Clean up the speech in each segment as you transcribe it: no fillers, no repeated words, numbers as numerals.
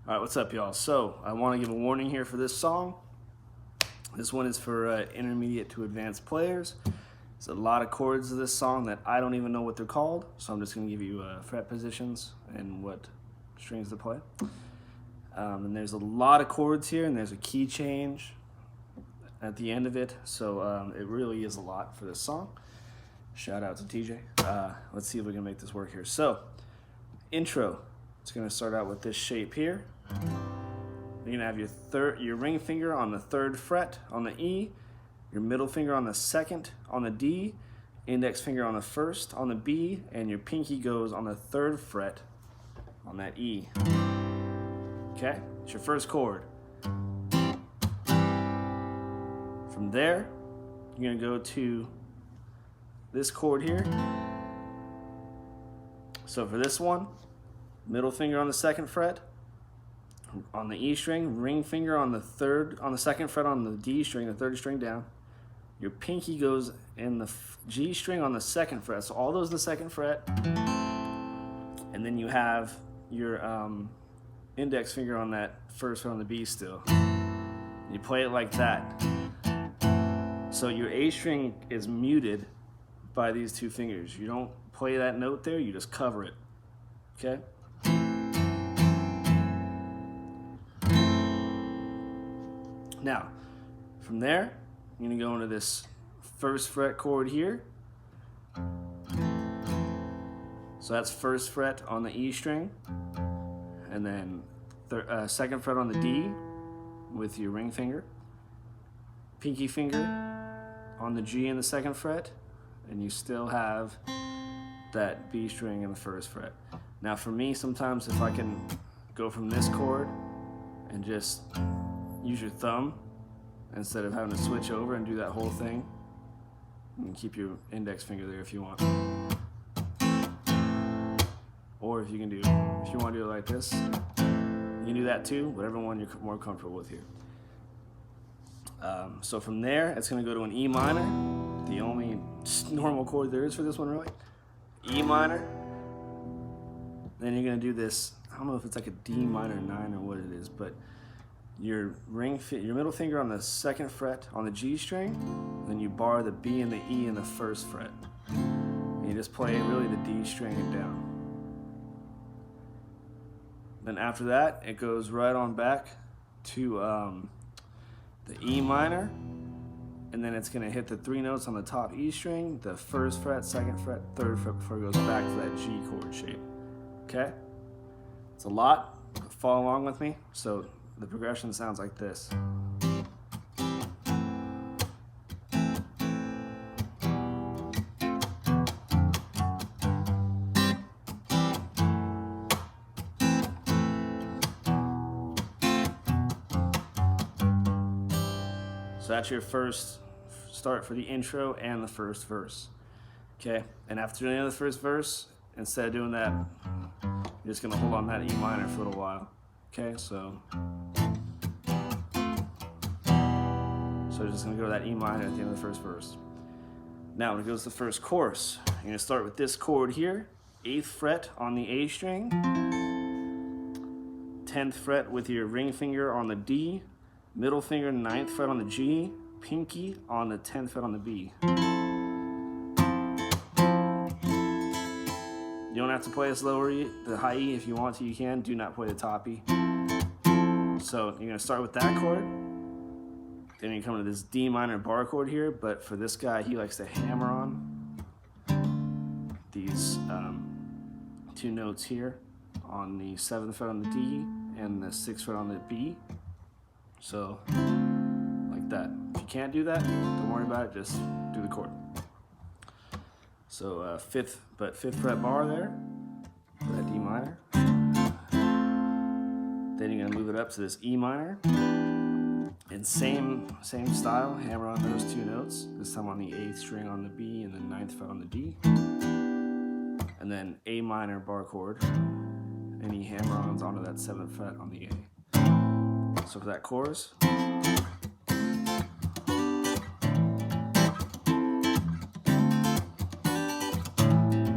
Alright, what's up, y'all? So, I want to give a warning here for this song. This one is for intermediate to advanced players. There's a lot of chords of this song that I don't even know what they're called, so I'm just going to give you fret positions and what strings to play. And there's a lot of chords here, and there's a key change at the end of it, so it really is a lot for this song. Shout out to TJ. Let's see if we can make this work here. So, intro. It's going to start out with this shape here. You're going to have your ring finger on the 3rd fret on the E, your middle finger on the 2nd on the D, index finger on the 1st on the B, and your pinky goes on the 3rd fret on that E. Okay? It's your first chord. From there, you're going to go to this chord here. So for this one, middle finger on the 2nd fret on the E string, ring finger on the 2nd fret on the D string, the 3rd string down. Your pinky goes in the G string on the 2nd fret. So all those are the 2nd fret. And then you have your index finger on that 1st fret on the B still. You play it like that. So your A string is muted by these 2 fingers. You don't play that note there, you just cover it. Okay? Now, from there, you're going to go into this 1st fret chord here. So that's 1st fret on the E string, and then 2nd fret on the D with your ring finger, pinky finger on the G in the 2nd fret, and you still have that B string in the 1st fret. Now for me, sometimes if I can go from this chord and just use your thumb instead of having to switch over and do that whole thing, you can keep your index finger there if you want. Or if you want to do it like this, you can do that too, whatever one you're more comfortable with here. So from there, it's going to go to an E minor, the only normal chord there is for this one, really. E minor. Then you're going to do this, I don't know if it's like a D minor 9 or what it is, but your middle finger on the 2nd fret on the G string, then you bar the B and the E in the 1st fret. And you just play really the D string and down. Then after that, it goes right on back to the E minor, and then it's going to hit the 3 notes on the top E string, the 1st fret, 2nd fret, 3rd fret before it goes back to that G chord shape. Okay? It's a lot. Follow along with me. So the progression sounds like this. So that's your first start for the intro and the first verse. Okay? And after doing the first verse, instead of doing that, you're just gonna hold on that E minor for a little while. Okay, so you're just gonna go to that E minor at the end of the first verse. Now when it goes to the first chorus, you're gonna start with this chord here, 8th fret on the A string, 10th fret with your ring finger on the D, middle finger 9th fret on the G, pinky on the 10th fret on the B. You don't have to play this lower E, the high E. If you want to, you can. Do not play the top E. So you're going to start with that chord. Then you come to this D minor bar chord here, but for this guy, he likes to hammer on these 2 notes here on the 7th fret on the D and the 6th fret on the B. So, like that. If you can't do that, don't worry about it, just do the chord. So 5th fret bar there, for that D minor. Then you're gonna move it up to this E minor. And same style, hammer on those 2 notes, this time on the 8th string on the B and the 9th fret on the D. And then A minor bar chord, and he hammer-ons onto that 7th fret on the A. So for that chorus,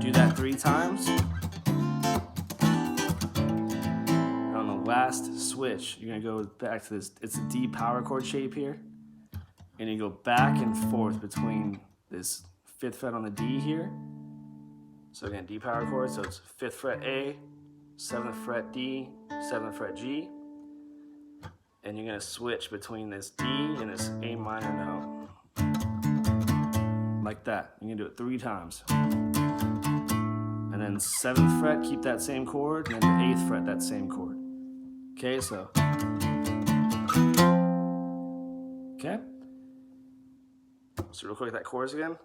do that 3 times. I don't know last switch, you're gonna go back to this, it's a D power chord shape here, and you go back and forth between this 5th fret on the D here. So again, D power chord, so it's 5th fret A, 7th fret D, 7th fret G, and you're gonna switch between this D and this A minor note. Like that. You're gonna do it 3 times. And then 7th fret, keep that same chord, and then the 8th fret, that same chord. Okay, so. Okay. So real quick, that chorus again.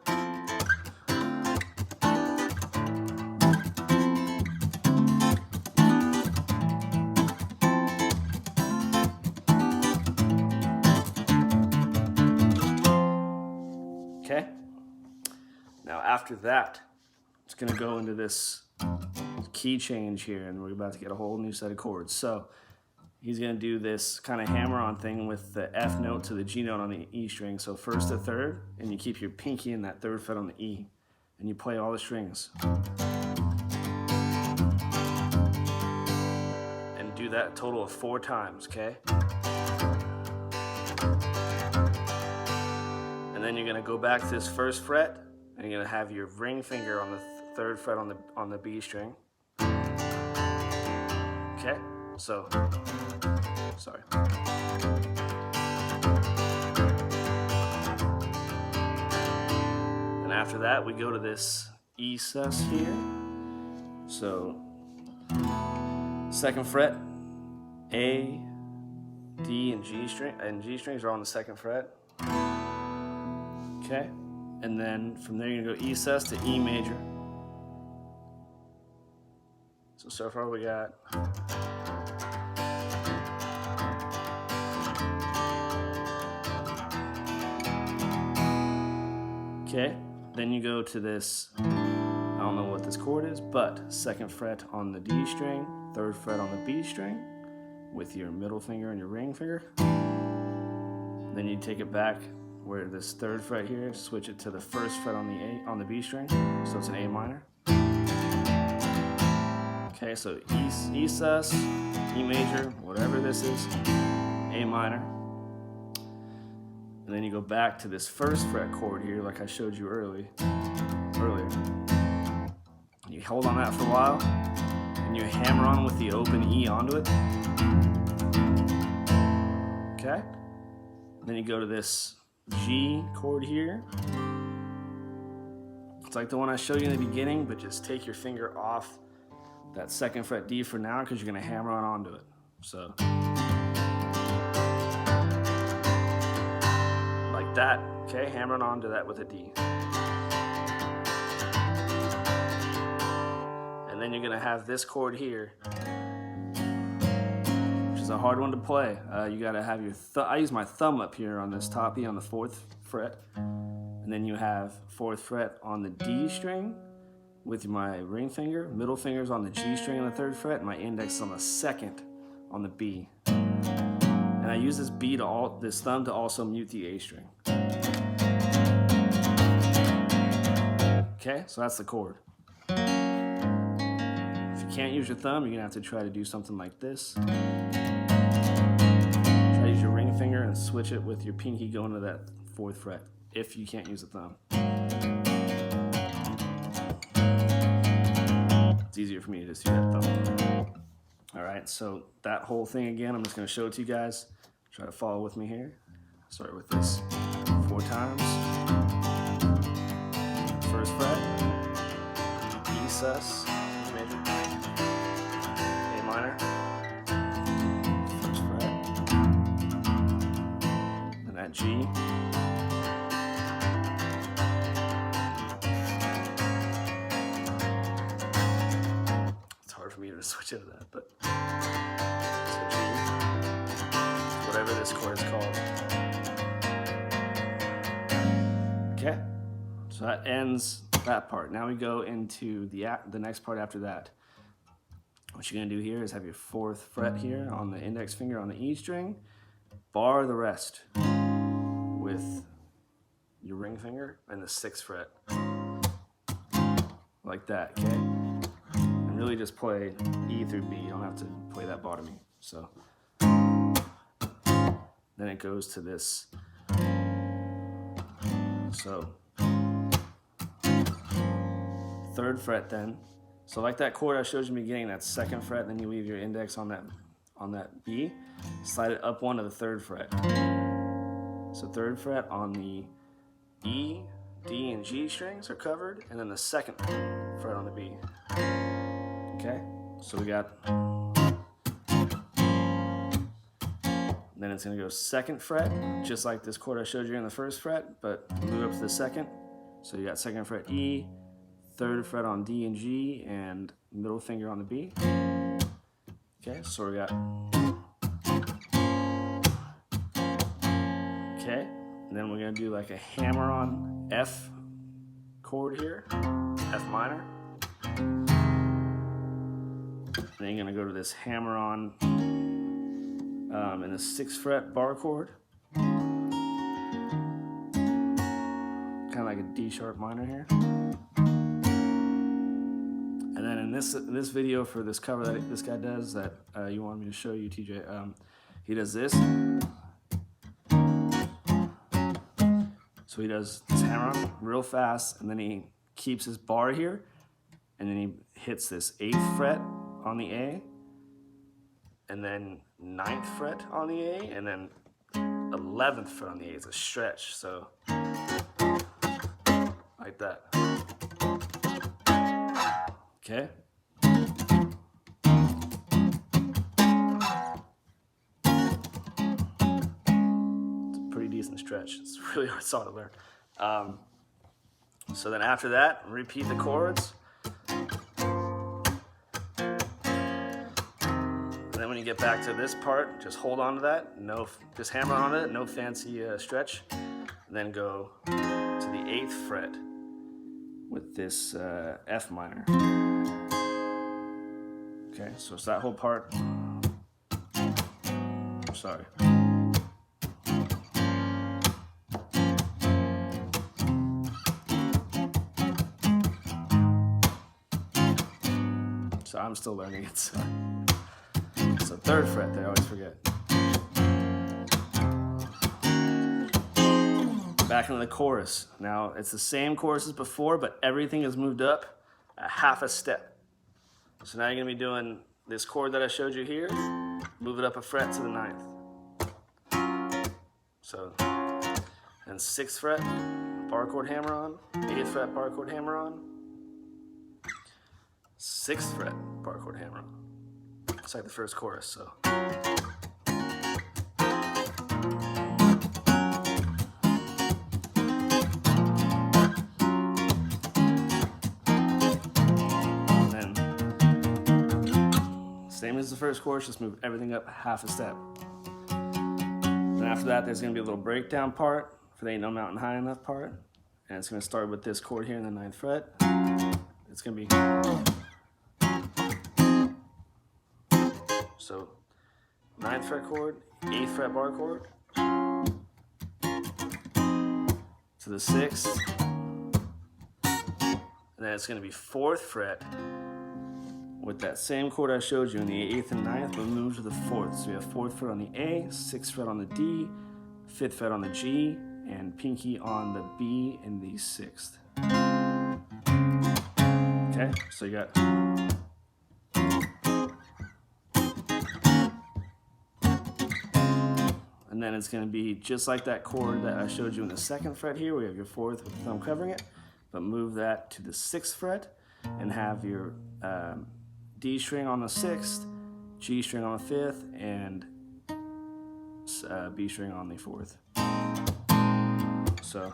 Okay. Now after that, it's gonna go into this key change here, and we're about to get a whole new set of chords. So he's gonna do this kind of hammer-on thing with the F note to the G note on the E string. So 1st to 3rd, and you keep your pinky in that 3rd fret on the E, and you play all the strings. And do that a total of 4 times, okay? And then you're gonna go back to this 1st fret, and you're gonna have your ring finger on the 3rd fret on the B string. Okay, so, sorry. And after that, we go to this E sus here. So, 2nd fret, A, D, and G strings are on the 2nd fret. Okay, and then from there you're gonna go E sus to E major. So far we got okay, then you go to this, I don't know what this chord is, but 2nd fret on the D string, 3rd fret on the B string with your middle finger and your ring finger. Then you take it back where this 3rd fret here, switch it to the 1st fret on the B string, so it's an A minor. Okay, so E sus, E major, whatever this is, A minor. And then you go back to this 1st fret chord here, like I showed you earlier. You hold on that for a while, and you hammer on with the open E onto it. Okay? And then you go to this G chord here. It's like the one I showed you in the beginning, but just take your finger off that 2nd fret D for now, because you're gonna hammer on onto it. So, like that, okay? Hammering onto that with a D. And then you're gonna have this chord here, which is a hard one to play. You gotta have your, I use my thumb up here on this top E on the 4th fret. And then you have 4th fret on the D string with my ring finger, middle finger's on the G string on the 3rd fret, and my index is on the 2nd on the B. And I use this this thumb to also mute the A string. Okay, so that's the chord. If you can't use your thumb, you're gonna have to try to do something like this. Try to use your ring finger and switch it with your pinky going to that 4th fret, if you can't use the thumb. It's easier for me to just do that thumb. All right, so that whole thing again, I'm just gonna show it to you guys. Try to follow with me here. Start with this 4 times. 1st fret, E sus, E major, A minor, 1st fret, and that G. For me to switch into that, but whatever this chord is called. Okay, so that ends that part. Now we go into the next part after that. What you're gonna do here is have your 4th fret here on the index finger on the E string, bar the rest with your ring finger and the 6th fret, like that. Okay. Really just play E through B. You don't have to play that bottom E. So then it goes to this. So 3rd fret then. So like that chord I showed you in the beginning, that 2nd fret, then you leave your index on that B, slide it up 1 to the 3rd fret. So 3rd fret on the E, D, and G strings are covered, and then the 2nd fret on the B. Okay, so we got, then it's gonna go 2nd fret, just like this chord I showed you in the 1st fret, but move up to the 2nd. So you got 2nd fret E, 3rd fret on D and G, and middle finger on the B. Okay, so we got, okay, and then we're gonna do like a hammer on F chord here, F minor. Then you're gonna go to this hammer on in the 6th fret bar chord, kind of like a D sharp minor here. And then in this video for this cover that this guy does that you wanted me to show you, TJ, he does this. So he does this hammer on real fast, and then he keeps his bar here, and then he hits this 8th fret on the A, and then 9th fret on the A, and then 11th fret on the A. It's a stretch, so like that. Okay. It's a pretty decent stretch. It's a really hard song to learn. So then after that, repeat the chords. When you get back to this part, just hold on to that. Just hammer on it. No fancy stretch. And then go to the 8th fret with this F minor. Okay, so it's that whole part. Sorry. So I'm still learning it. So 3rd fret there, I always forget. Back into the chorus. Now, it's the same chorus as before, but everything is moved up a half a step. So now you're gonna be doing this chord that I showed you here, move it up a fret to the 9th. So, and 6th fret, bar chord hammer on, 8th fret, bar chord hammer on, 6th fret, bar chord hammer on. It's like the first chorus, so. And then, same as the first chorus, just move everything up half a step. Then after that, there's gonna be a little breakdown part for the Ain't No Mountain High Enough part. And it's gonna start with this chord here in the 9th fret. It's gonna be, so 9th fret chord, 8th fret bar chord, to the 6th, and then it's going to be 4th fret with that same chord I showed you in the 8th and 9th, but move to the 4th. So we have 4th fret on the A, 6th fret on the D, 5th fret on the G, and pinky on the B in the 6th. Okay, so you got, and then it's going to be just like that chord that I showed you in the 2nd fret here. We have your 4th with the thumb covering it, but move that to the 6th fret and have your D string on the 6th, G string on the 5th, and B string on the 4th. So.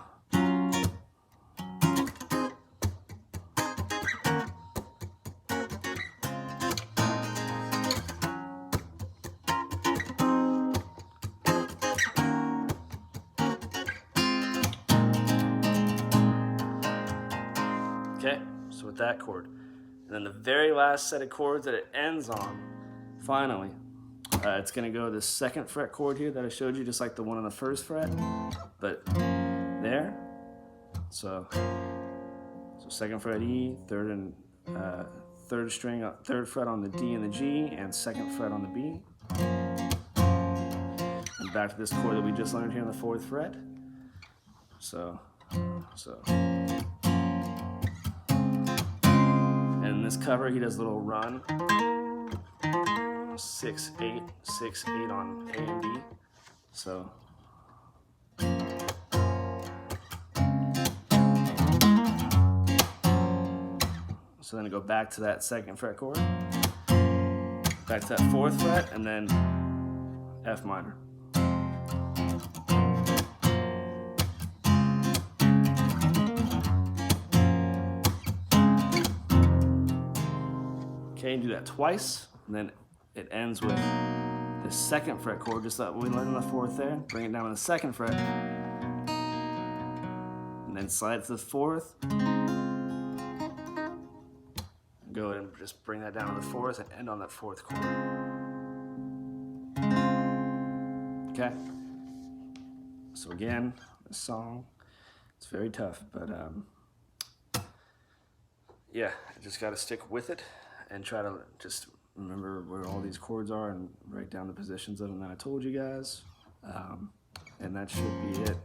Okay, so with that chord. And then the very last set of chords that it ends on, finally, it's gonna go the 2nd fret chord here that I showed you, just like the one on the 1st fret, but there. So 2nd fret E, 3rd and 3rd string, 3rd fret on the D and the G, and 2nd fret on the B. Goes back to this chord that we just learned here on the 4th fret. So. And in this cover, he does a little run. 6, 8, 6, 8 on A and D. So. So then I go back to that 2nd fret chord, back to that 4th fret, and then F minor. Okay, do that twice, and then it ends with the 2nd fret chord, just like we learned on the 4th there. Bring it down to the 2nd fret, and then slide it to the 4th. Go ahead and just bring that down to the 4th and end on that 4th chord. Okay. So again, this song, it's very tough, but yeah, I just got to stick with it and try to just remember where all these chords are and write down the positions of them that I told you guys, and that should be it.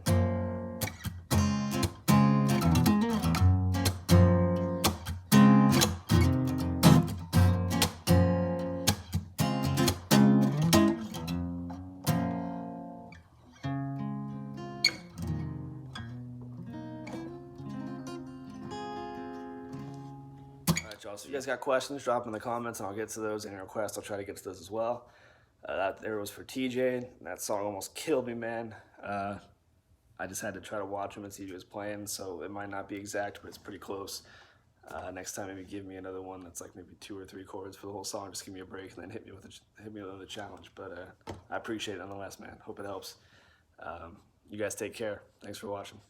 So if you guys got questions, drop them in the comments and I'll get to those. Any requests, I'll try to get to those as well. That there was for TJ. That song almost killed me, man. I just had to try to watch him and see if he was playing, so it might not be exact, but it's pretty close. Next time, maybe give me another one that's like maybe 2 or 3 chords for the whole song. Just give me a break and then hit me with another challenge. But I appreciate it nonetheless, man. Hope it helps. You guys take care. Thanks for watching.